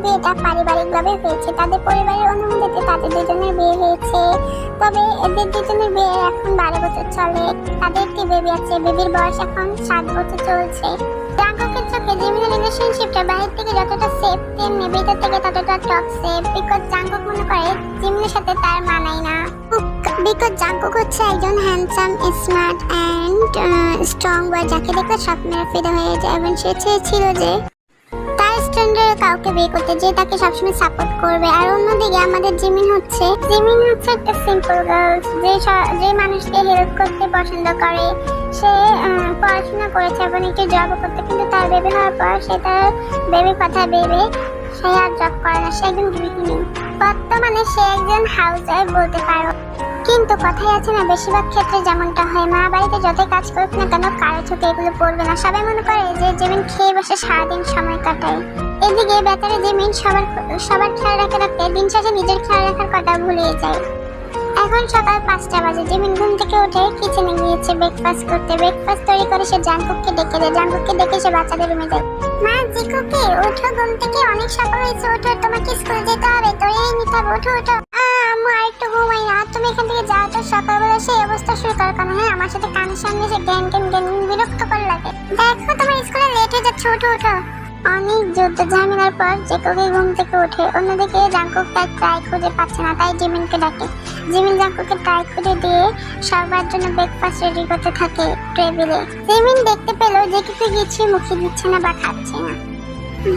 বিয়েটা পারিবারিকভাবে হয়েছে, তাদের পরিবারের অনুমতিতে তাদের দুজনের বিয়ে হয়েছে। তবে এদের দুজনের বিয়ে এখন 12 বছর চলে। তাদের একটি বেবি আছে, বেবির বয়স এখন 7 বছর চলছে। জাঙ্কুকের চোখে জিমিনের রিলেশনশিপটা বাইরে থেকে যতটা সেফ, তেমনি ভিতর থেকে ততটা টক্সিক। বিকজ জাঙ্কুক মনে করে জিমিনের সাথে তার মানায় না। বিকজ জাঙ্কুক হচ্ছে একজন হ্যান্ডসাম, স্মার্ট অ্যান্ড স্ট্রং বয়, যাকে দেখলে স্বপ্নের ফিদা হয়ে যায়। এবং সে চেয়েছিল যে তার স্ট্যান্ডার্ডে কাউকে বিয়ে করতে, যে তাকে সবসময় সাপোর্ট করবে। আর অন্যদিকে আমাদের জিমিন হচ্ছে একটা সিম্পল গার্ল, যে মানুষকে হেল্প করতে পছন্দ করে। সে পড়াশোনা করেছে এবং একটু জব করতে, কিন্তু তার বেবি হওয়ার পর সে তার বেবির কথা ভেবে সে আর জব করে না। সে একজন গৃহিণী। বর্তমানে সে একজন হাউস ওয়াইফ বলতে পারো। কিন্তু কথাই আছে না, বেশিরভাগ ক্ষেত্রে যেমনটা হয়, মা বাড়িতে যতই কাজ করুক না কেন কারো চোখে এগুলো পড়বে না। সবাই মনে করে যে জিমিন খেয়ে বসে সারাদিন সময় কাটায়। এদিকে বেচারে জিমিন সবার খেয়াল রাখতে দিন শেষে নিজের খেয়াল রাখার কথা ভুলিয়ে যায়। এখন সকাল 5টা বাজে। জিমিন ঘুম থেকে উঠে কিচেনে গিয়েছে ব্রেকফাস্ট করতে। ব্রেকফাস্ট তৈরি করে সে জাঙ্কুককে ডেকে দেয়। জাঙ্কুককে ডেকে সে বাচ্চাদের রুমে যায়। মা, জিকুকে ওঠো, ঘুম থেকে অনেক সকাল হয়েছে, ওঠো, তোমাকে স্কুল যেতে হবে, তৈরি নিতে হবে, ওঠো ওঠো। আম্মু আর একটু ঘুমাই না, তুমি এখান থেকে যাও তো। সকালবেলা সেই অবস্থা শুরু করার কারণে হ্যাঁ আমার সাথে কানের সামনে এসে জ্ঞান বিরক্ত করে লাগে। দেখো তোমার স্কুলে লেট হয়ে যাচ্ছে, ওঠো ওঠো। অনেক যুদ্ধ ঝামেলার পর জেকুকে ঘুম থেকে ওঠে। অন্যদিকে জাঙ্কুক তার ট্রাই খুঁজে পাচ্ছে না, তাই জিমিনকে ডাকে। জিমিন জাঙ্কুকে ট্রাই খুঁজে দিয়ে সবার জন্য ব্রেকফাস্ট রেডি করতে থাকে টেবিলে। জিমিন দেখতে পেল জেকুকে কিছু মুখে দিচ্ছে না বা খাচ্ছে না।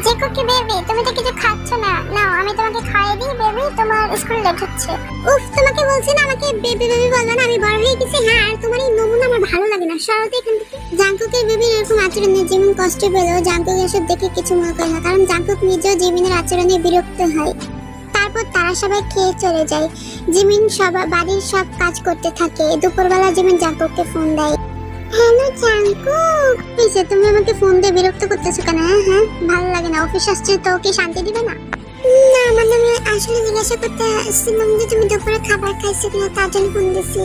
জেকুকে, বেবি তুমি তো কিছু খাচ্ছ না, নাও আমি তোমাকে খাইয়ে দিই। বেবি তোমার স্কুল লেট হচ্ছে। উফ, তোমাকে বলছি না আমাকে বেবি বেবি বলবে না, আমি বড় হয়ে গেছি। হ্যাঁ, আর তোমার এই নমুনা আমার ভালো লাগে না, সরো তো এখান থেকে। জাঙ্কুকের বেবির এরকম আচরণে জিমিন কষ্ট পেল। জাঙ্কুক এসব দেখে কিছু মনে করে না, কারণ জাঙ্কুক নিজেও জিমিনের আচরণে বিরক্ত হয়। তারপর তারা সবাই খেয়ে চলে যায়। জিমিন বাড়ির সব কাজ করতে থাকে। দুপুরবেলা জিমিন জাঙ্কুককে ফোন দেয়। হ্যালো জাঙ্কুক, তুমি আমাকে ফোন দিয়ে বিরক্ত করতেছো কেন? হ্যাঁ, ভালো লাগে না? অফিস আসছে তো কি শান্তি দিবে না? না মানে আমি আসলে জিজ্ঞাসা করতে আসছিলাম যে তুমি দুপুরে খাবার খাইছো কিনা, তার জন্য ফোন দিছি।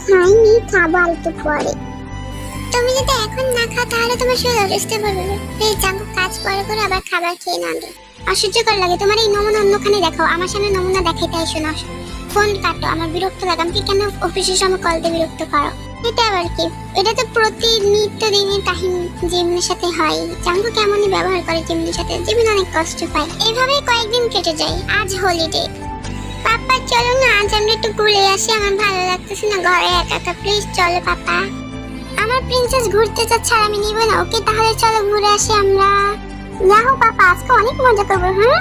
খাইনি, খাবো আর একটু পরে। তুমি যদি এখন না খাও তাহলে তোমার শরীর অসুস্থ পড়বে। প্লিজ জাঙ্কুক, কাজ পরে করে আবার খাবার খেয়ে না। অসহ্যকর লাগে তোমার এই নমুনা, অন্যখানে দেখাও, আমার সামনে নমুনা দেখাইতে আইসো না। ফোন কাটো, আমার বিরক্ত লাগে। আমাকে কেন অফিসের সময় কল দিয়ে বিরক্ত করো? এটা আবার কি? এটা তো প্রতিনিত্য দিনের কাহিনী জিমিনের সাথে হয়। জাঙ্কুক কেমনই ব্যবহার করে জিমিনের সাথে, জিমিন অনেক কষ্ট পায়। এইভাবেই কয়েকদিন কেটে যায়। আজ হলিডে। পাপা চলো না, আজ আমরা একটু ঘুরে আসি, আমার ভালো লাগতেছে না ঘরে একা একা। প্লিজ চলো পাপা। আমার প্রিন্সেস ঘুরতে যাচ্ছে আর আমি নিব না। ওকে তাহলে চলো ঘুরে আসি আমরা। যাও পাপা, আজকে অনেক মজা করবো। হ্যাঁ,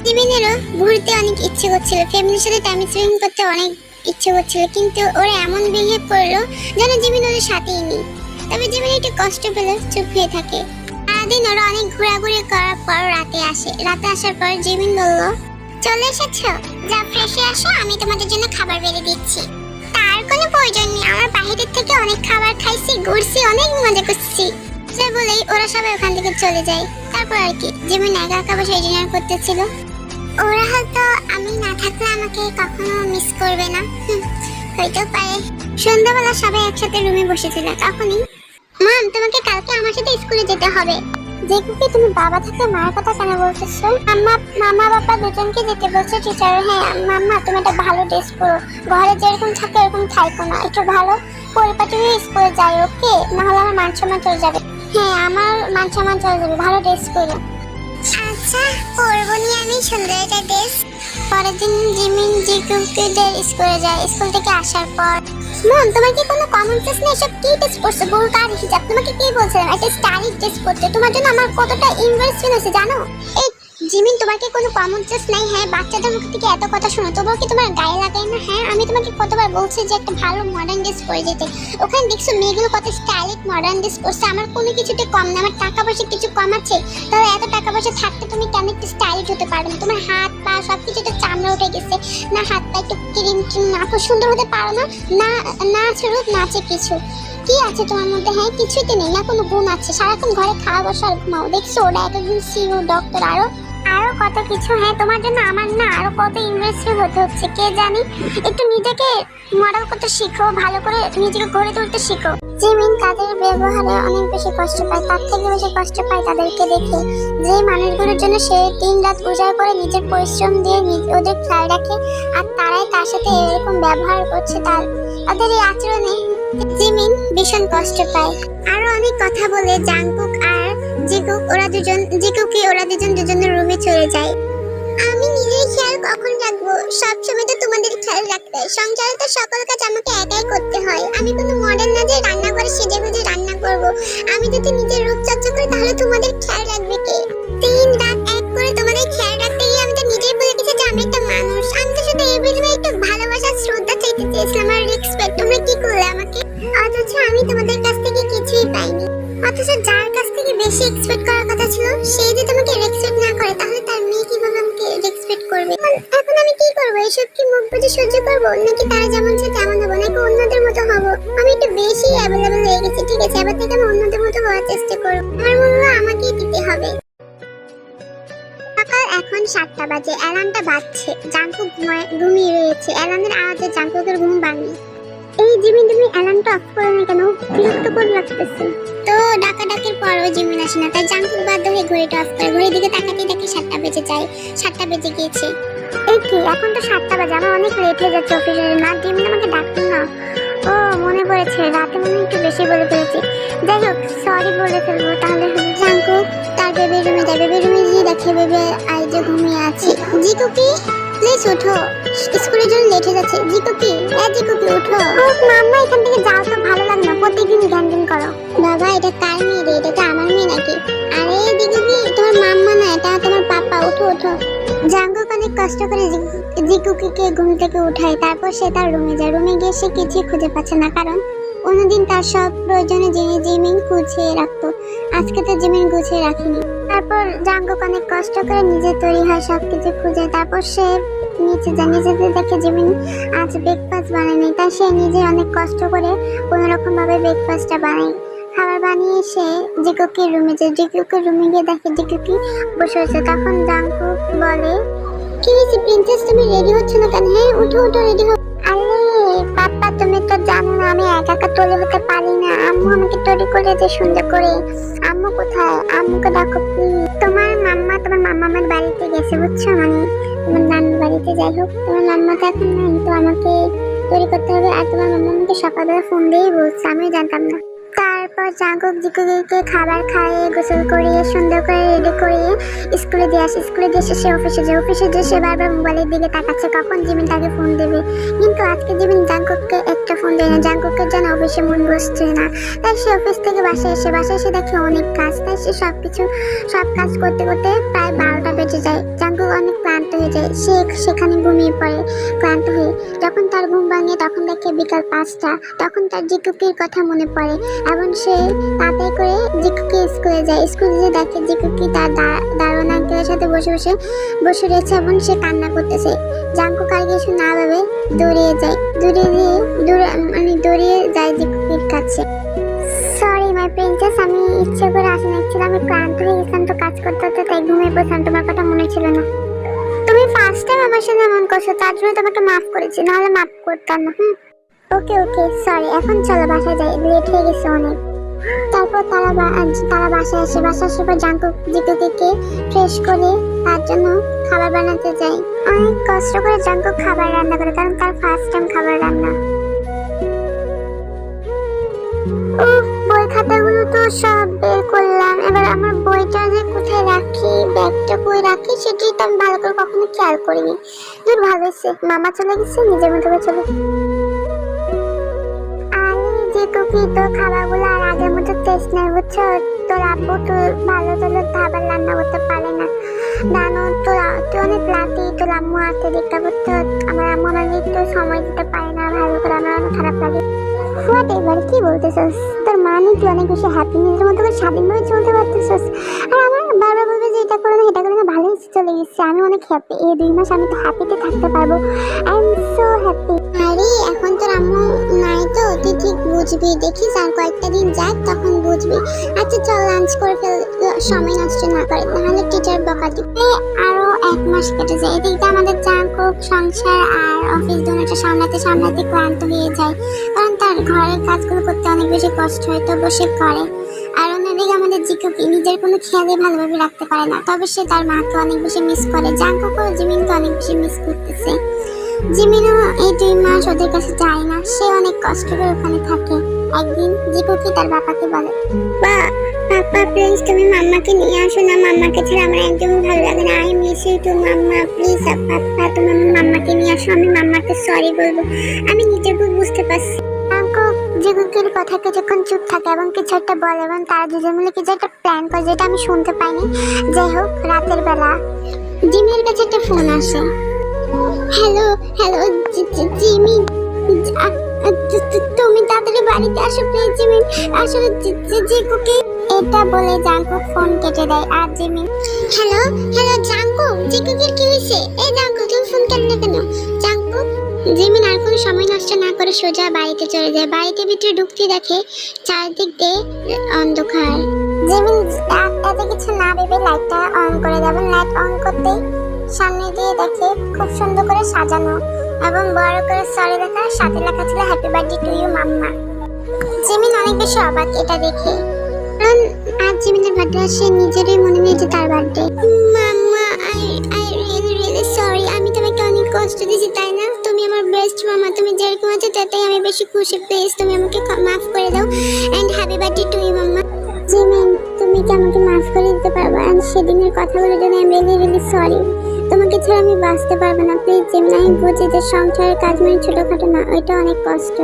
জিমিনেরও ঘুরতে অনেক ইচ্ছে করছিল, ফ্যামিলির সাথে টাইম স্পেন্ড করতে অনেক ইচ্ছে করছিল, কিন্তু ওরা এমন বিহেভ করলো যেন জিমিন ওদের সাথেই নেই। তবে জিমিন একটু কষ্ট পেলে চুপ হয়ে থাকে। সারাদিন ওরা অনেক ঘোরাঘুরি করার পর রাতে আসে। রাতে আসার পর জিমিন বলল, চলে এসেছো, যা ফ্রেশে আসো, আমি তোমাদের জন্য খাবার বেড়ে দিচ্ছি। তার কোনো প্রয়োজন নেই, আমার বাহিরের থেকে অনেক খাবার খাইছি, ঘুরছি, অনেক মজা করছি। সে বলেই ওরা সবাই ওখান থেকে চলে যায়। তারপর আর কি, জিমিন একা একা বসে ডিনার করতেছিল। ওরা হয়তো আমি না থাকলে আমাকে কখনো মিস করবে না, হয়তো পারে। সন্ধ্যাবেলা সবাই একসাথে রুমে বসেছিল। তখনই, মাম তোমাকে কালকে আমার সাথে স্কুলে যেতে হবে। জেকুকে, তুমি বাবা থেকে মায়ের কথা কেন বলতেছো? মামা বাবা দুজনকে যেতে বলছে টিচার। হ্যাঁ মাম্মা, তুমি একটা ভালো ড্রেস পরো, ঘরে যেরকম থাকে এরকম থাইকো না, একটু ভালো পরিপাটি হয়ে স্কুলে যাই, ওকে? নাহলে আমার মান সম্মান চলে যাবে। হ্যাঁ, আমার মান সম্মান চলে যাবে, ভালো ড্রেস পরো। আচ্ছা, পরবো নি আমি সুন্দর একটা ড্রেস। পরের দিন জিমিন জিকুকে স্কুলে যায়। স্কুল থেকে আসার পর, মন তোমার কি কোনো কমন সেন্স নেই? সব কি ড্রেস পরছো? বোরকা আর হিজাব। তোমাকে কে বলছিলাম একটা স্টাইলিশ ড্রেস পরতে? তোমার জন্য আমার কতটা ইমপ্রেস ফিল হয়েছে জানো? এই জিমিন, তোমার কি কোনো কমন সেন্স নাই? হ্যাঁ, বাচ্চাদের মুখ থেকে এত কথা শোনো, তবুও কি তোমার গায়ে লাগে না? হ্যাঁ, আমি তোমাকে কতবার বলছি যে একটা ভালো মডার্ন ড্রেস পরে যেতে। ওখানে দেখছো মেয়েগুলো কত স্টাইলিশ মডার্ন ড্রেস পরছে। আমার কোনো কিছুতে কম না, আমার টাকা পয়সা কিছু কম আছে। তাহলে এত টাকা পয়সা থাকতে তুমি কেন একটু স্টাইলিশ হতে পারবে না? তোমার হাত পা সবকিছুতে চামড়া উঠে গেছে না, হাত পা একটু ক্রিম না সুন্দর হতে পারো না? না চুরুক নাচে কিছু কি আছে তোমার মধ্যে? হ্যাঁ, কিছুই তো নেই, না কোনো গুণ আছে। সারাক্ষণ ঘরে খাওয়া বসা আর ঘুমাও। দেখছো ওরা এতদিন সিও ডক্টর, আরো কত কিছু। হ্যাঁ, তোমার জন্য আমার না আরো কত ইনভেস্টমেন্ট হতে হচ্ছে কে জানি। একটু নিজেকে মডেল করতে শিখো, ভালো করে নিজেকে গড়ে তুলতে শিখো। জিমিন তাদের ব্যবহারে অনেক বেশি কষ্ট পায়, তার থেকে বেশি কষ্ট পায় তাদেরকে দেখে, যে মানুষগুলোর জন্য সে দিন রাত উজাড় করে নিজের পরিশ্রম দিয়ে ওদের খেয়াল রাখে, আর তারাই তার সাথে এরকম ব্যবহার করছে। তাদের এই আচরণে জিমিন ভীষণ কষ্ট পায়। আরো অনেক কথা বলে জাংকুক আর ওরা দুজন দুজনের রুমে চলে যায়। আমি নিজের খেয়াল কখন রাখবো? সবসময় তো তোমাদের খেয়াল রাখতে হয়। সংসারে তো সকল কাজ আমাকে একাই করতে হয়। আমি কোনো মডেল না যে রান্না করে সেজে গুজে রান্না করব। আমি যদি নিজের রূপচর্চা করি তাহলে তোমাদের খেয়াল রাখবে কে? দিন রাত এক করে তোমাদের খেয়াল রাখতে গিয়ে আমি তো নিজেই বলে গেছি যে আমি একটা মানুষ। আমি তো শুধু এই বিনিময়ে একটু ভালোবাসা শ্রদ্ধা চাইতে চেয়েছিলাম আর রেসপেক্ট। তোমরা কি করলে আমাকে? অথচ আমি তোমাদের কাছ থেকে কিছুই পাইনি। অথচ যার কাছ থেকে বেশি এক্সপেক্ট করার কথা ছিল সে যদি তোমাকে রেসপেক্ট না করে তাহলে তার মেয়ে কিভাবে আমাকে রেসপেক্ট করবে? এখন আমি কি করবো? এসব কি মুখ বুঝে সহ্য করবো, নাকি তারা যেমন চায় তেমন হবো, নাকি অন্যদের মতো হবো? আমি একটু বেশি অ্যাভেলেবল হয়ে গেছি, ঠিক আছে? এবার থেকে আমি অন্যদের মতো হওয়ার চেষ্টা করবো। আমার মূল্য আমাকেই দিতে হবে। সকাল এখন 7টা বাজে, অ্যালার্মটা বাজছে। জাংকুক ঘুমিয়ে রয়েছে। অ্যালার্মের আওয়াজে জাংকুকের ঘুম ভাঙে। এই জিমিন, তুমি অ্যালার্মটা অফ করো না কেন? বিরক্ত করে লাগতেছে। তো ডাকাডাকির পরও জিমিন আসে না, তাই জাংকুক বাধ্য হয়ে ঘড়িটা অফ করে। ঘড়ির দিকে তাকাতেই দেখি 7টা বেজে যায়। 7টা বেজে গিয়েছে। এই কি, এখন তো 7টা বাজে, আমার অনেক লেট হয়ে যাচ্ছে অফিসে। না, জিমিন আমাকে ডাকতো না। ও মনে পড়েছে, রাতে মনে একটু বেশি বলে ফেলেছি। যাই হোক, সরি বলে ফেলবো তাহলে। জাংকুক তার বেবির রুমে যায়। বেবির রুমে গিয়ে দেখে বেবি আইজে ঘুমিয়ে আছে। জিকুকি প্লিজ ওঠো, স্কুলের জন্য লেট হয়ে যাচ্ছে। জিকুকি ওঠো। মাম্মা এখান থেকে যাও তো, ভালো লাগে না প্রতিদিন জ্ঞান করো। বাবা, এটা কার মেয়ে রে? এটা তো আমার মেয়ে নাকি? আরে জিকুকি, তোমার মাম্মা না, এটা তোমার পাপা। ওঠো। জাংকুক অনেক কষ্ট করে জিকুকিকে ঘুম থেকে উঠায়। তারপর সে তার রুমে যায়। রুমে গিয়ে সে কিছুই খুঁজে পাচ্ছে না, কারণ অন্যদিন তার সব প্রয়োজনে জিমিন গুছিয়ে রাখতো। আজকে তো জিমিন গুছিয়ে রাখেনি। তারপর জাংকুক অনেক কষ্ট করে নিজে তৈরি হয়, সবকিছু খুঁজে। তারপর সে নিচে দেখে জিমিন আজ ব্রেকফাস্ট বানায়নি, তাই সে নিজে অনেক কষ্ট করে কোনো রকম ভাবে ব্রেকফাস্টটা বানায়। খাবার বানিয়ে সে জিকুকির রুমে যায়। জিকুকির রুমে গিয়ে দেখে জিকুকি বসে আছে। তখন জাংকুক বলে, কি হয়েছে প্রিন্সেস, তুমি রেডি হচ্ছ না কেন? হ্যাঁ, উঠো রেডি হও। আরে পাপা, তুমি তো জানো না আমি একা তৈরি হতে পারি না। আম্মু আমাকে তৈরি করে যে সুন্দর করে। আম্মু কোথায়? আম্মুকে ডাকো প্লিজ। তোমার মাম্মা আমার বাড়িতে গেছে, বুঝছো? মানে তোমার নানুর বাড়িতে। যাই হোক, তোমার মাম্মা তো এখন নাই, তো আমাকে তৈরি করতে হবে। আর তোমার মাম্মা আমাকে সকালবেলা ফোন দিয়ে বলছে, আমিও জানতাম না। তারপর জাংকুক জিকুকিকে খাবার খাইয়ে গোসল করিয়ে সুন্দর করে রেডি করিয়ে স্কুলে দিয়ে আসে। স্কুলে দিয়ে এসে সে অফিসে যায়। সে বারবার মোবাইলের দিকে তাকাচ্ছে কখন জিমিন তাকে ফোন দেবে। কিন্তু আজকে জিমিন জাংকুককে একটা ফোন দেয় না। জাংকুকের যেন অফিসে মন বসছে না। তাই সে অফিস থেকে বাসায় এসে দেখে অনেক কাজ। তাই সে সব কাজ করতে প্রায় 12টা বেজে যায়। জাংকুক অনেক ক্লান্ত হয়ে যায়। সে সেখানে ঘুমিয়ে পড়ে ক্লান্ত হয়ে। যখন তার ঘুম ভাঙে তখন দেখে বিকাল 5টা। তখন তার জিকুকির কথা মনে পড়ে। এবং সে তাড়াতাড়ি করে জিকুকি স্কুলে যায়। স্কুলে গিয়ে দেখে জিকুকি তার দারোয়ান আঙ্কেলের সাথে বসে রয়েছে এবং সে কান্না করতেছে। জাংকুক আর কিছু না ভেবে দৌড়িয়ে যায় জিকুকির কাছে। সরি মাই প্রিন্সেস, আমি ইচ্ছে করে আসি না। আমি ক্লান্ত হয়ে গেছিলাম, তো কাজ করতে তাই ঘুমিয়ে পড়ছিলাম। তোমার কথা মনে ছিল না। তুমি ফার্স্ট টাইম আমার সাথে এমন করছো, তার জন্য তোমাকে মাফ করেছি, নাহলে মাফ করতাম না। ওকে সরি। এখন চলো বাসায় যাই, লেট হয়ে গেছে অনেক। তারপর তারা বাসায় আসে। বাসার পর জাংকুক জিকুকিকে ফ্রেশ করে তার জন্য খাবার বানাতে যায়। অনেক কষ্ট করে জাংকুক খাবার রান্না করে, কারণ তার ফার্স্ট টাইম খাবার রান্না। বই খাতাগুলো তো সব বের করলাম। এবার আমার বইটা যে কোথায় রাখি, ব্যাগটা কই রাখি, সেটাই তো আমি ভালো করে কখনো খেয়াল করিনি। ভালো হয়েছে মামা চলে গেছে, নিজের মতো করে চলে। জিকুকি তো খাবারগুলো আর আগের মতো টেস্ট নেই, বুঝছো? তোর আব্বু তো ভালো খাবার রান্না করতে পারে না। জানো তুই অনেক লাকি, তোর আম্মু আসতে দেখতে করতে। আমার আম্মু আমাকে একটু সময় দিতে পারে না ভালো করে, আমার অনেক খারাপ লাগে। হোয়াট এভার, কি বলতেছস? তোর মানে তুই অনেক বেশি হ্যাপি, নিজের মতো করে স্বাধীনভাবে চলতে পারতেছস। আর আমার বারবার বলবে যে এটা করে না ভালো হয়েছে, চলে গেছে। আমি অনেক হ্যাপি। এই 2 মাস আমি তো হ্যাপিতে থাকতে পারবো। I am so happy. আরে এখন তোর আম্মু নাই তো, তুই ঠিক বুঝবি, দেখিস আর কয়েকটা দিন যাক তখন বুঝবি। আচ্ছা চল লাঞ্চ করে ফেল, সময় নষ্ট না করে, নাহলে টিচার বকা দিবে। আরো 1 মাস কেটে যায়, এদিকে আমাদের জাঙ্কুক সংসার আর অফিস দুটোটা সামলাতে সামলাতে ক্লান্ত হয়ে যায়, কারণ তার ঘরের কাজগুলো করতে অনেক বেশি কষ্ট হয়, তবু সে করে। আর অন্যদিকে আমাদের জিকুকি নিজের কোনো খেয়ালই ভালোভাবে রাখতে পারে না, তবে সে তার মাকে অনেক বেশি মিস করে। জাঙ্কুক ও জিমিনকে অনেক বেশি মিস করতেছে। জিমিনও এই 2 মাস ওদের কাছে যায় না, সে অনেক কষ্ট করে ওখানে থাকে। একদিন জিকুকি তার বাবাকে বলে, পাপা প্লিজ তুমি মাম্মাকে নিয়ে আসো না, মাম্মাকে ছাড়া আমার একদমই ভালো লাগে না। I miss you too mamma, please papa তুমি আমার মাম্মাকে নিয়ে আসো, আমি মাম্মাকে সরি বলবো, আমি নিজের ভুল বুঝতে পারছি। জিকুকির কথা কিছুক্ষণ চুপ থাকে এবং কিছু একটা বলে এবং তারা দুজন মিলে কিছু একটা প্ল্যান করে, যেটা আমি শুনতে পাইনি। যাই হোক, রাতের বেলা জিমির কাছে একটা ফোন আসে। হ্যালো হ্যালো জিমি, তুমি তাড়াতাড়ি বাড়িতে আসো প্লিজ জিমিন, আসলে জিকুকি। এটা বলে জাঙ্কুক ফোন কেটে দেয়। আর জিমিন, হ্যালো হ্যালো জাঙ্কুক, জিকুকির কি হয়েছে? এই জাঙ্কুক তুমি ফোন কেন না কেন? জাঙ্কুক। জিমিন আর কোনো সময় নষ্ট না করে সোজা বাড়িতে চলে যায়। বাড়িতে ভিতরে ঢুকতে দেখে চারদিক দিয়ে অন্ধকার। জিমিন এত কিছু না ভেবে লাইটটা অন করে দেয় এবং লাইট অন করতেই সামনে দিয়ে দেখে খুব সুন্দর করে সাজানো এবং বড় করে সরি লেখা, সাথে লেখা ছিল happy birthday to you mama. Jimin অনেক বেশি অবাক এটা দেখে, কারণ আজ জিমিনের বার্থডে, সে নিজেরই মনে নেই যে তার birthday. Mama I really sorry, আমি তোমাকে অনেক কষ্ট দিয়েছি তাই না? তুমি আমার বেস্ট মামা, তুমি যেরকম আছো তাতেই আমি বেশি খুশি, প্লিজ তুমি আমাকে মাফ করে দাও and happy birthday to you mama. Jimin তুমি কি আমাকে মাফ করে দিতে পারবে? এন্ড সেদিনের কথাগুলোর জন্য আমি রিয়েলি সরি, তোমাকে ছাড়া আমি বাঁচতে পারবো না। প্লিজ জিমিন, আমি বুঝি যে সংসারের কাজ মানে ছোটখাটো না, ওইটা অনেক কষ্ট,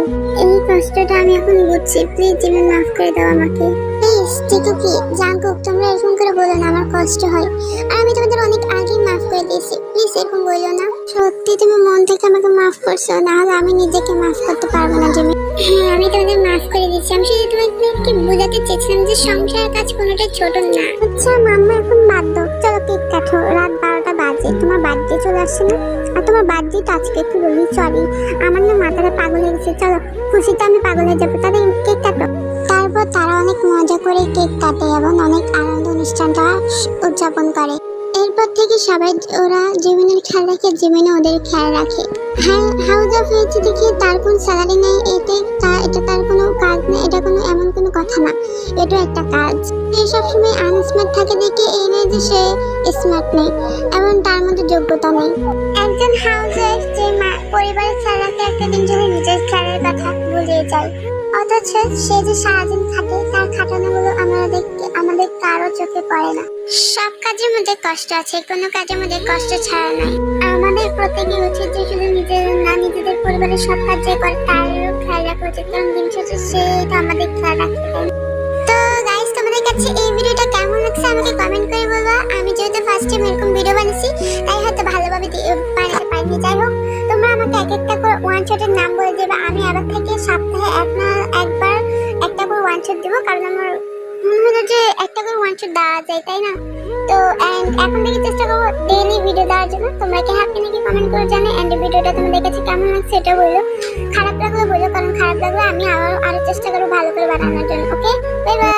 এই কষ্টটা আমি এখন বুঝছি। প্লিজ জিমিন মাফ করে দাও আমাকে প্লিজ। জিকুকি জাঙ্কুক তোমরা এরকম করে বলো না, আমার কষ্ট হয়, আর আমি তোমাদের অনেক আগেই মাফ করে দিয়েছি, প্লিজ এরকম বলো না। সত্যি তুমি মন থেকে আমাকে মাফ করছো, না হলে আমি নিজেকে মাফ করতে পারবো না জিমিন। হ্যাঁ আমি তোমাদের মাফ করে দিচ্ছি, আমি শুধু তোমাকে বোঝাতে চেয়েছিলাম যে সংসারের কাজ কোনোটা ছোট না। আচ্ছা মাম্মা এখন বাদ দাও, চলো কেক কাটো, রাত 12টা বাজে, তোমার বার্থডে চলে আসছে না? আর তোমার বার্থডে তো আজকে, একটু বলি সরি, আমার না মাথাটা পাগল হয়ে গেছে, চলো খুশিতে আমি পাগল হয়ে যাবো, তাহলে কেক কাটো। তারপর তারা অনেক মজা করে কেক কাটে এবং অনেক আনন্দ অনুষ্ঠানটা উদযাপন করে। এরপর থেকে সবাই ওরা জিমিনের খেয়াল রাখে, জিমিনও ওদের খেয়াল রাখে। হাউস অফ হয়েছে দেখে তার কোনো স্যালারি নেই, এটা তার কোনো কাজ নেই, এটা কোনো এমন কোনো কথা না, এটা একটা কাজ। সে সবসময় আনস্মার্ট থাকে দেখে এই নয় যে সে স্মার্ট নেই এবং তার মধ্যে যোগ্যতা নেই। একজন হাউস ওয়াইফ যে পরিবারের খেয়াল রাখে, একটা দিন যদি নিজের খেয়ালের কথা ভুলিয়ে যায়, অথচ সে যে সারাদিন খাটে তার খাটানোগুলো আমাদের কারো চোখে পড়ে না। সব কাজের মধ্যে কষ্ট আছে, কোনো কাজের মধ্যে কষ্ট ছাড়া নাই। আমাদের প্রত্যেকেই উচিত যে শুধু নিজেদের পরিবারের সব কাজ যে করে তারও খেয়াল রাখা উচিত, কারণ দিন শেষে সেটা আমাদের খেয়াল রাখতে পারে। তো গাইস তোমাদের কাছে এই ভিডিওটা কেমন লাগছে আমাকে কমেন্ট করে বলবা। আমি যেহেতু ফার্স্ট টাইম এরকম ভিডিও বানাচ্ছি তাই হয়তো ভালোভাবে বানাতে পারিনি। যাই হোক তোমরা আমাকে এক একটা করে ওয়ান শটের নাম বলে দেবে, আমি এবার থেকে সপ্তাহে একবার একটা করে ওয়ান শট দেবো, কারণ আমার মনে হলো যে একটা করে ওয়ান শট দেওয়া যায় তাই না? তো এখন থেকে চেষ্টা করবো ডেইলি ভিডিও দেওয়ার জন্য। তোমরা কি হ্যাপি নাকি কমেন্ট করে জানো, এন্ড ভিডিওটা তোমাদের কাছে কেমন লাগছে এটা বললো, খারাপ লাগলে বললো, কারণ খারাপ লাগলে আমি আরো চেষ্টা করবো ভালো করে বানানোর জন্য। Okay bye bye.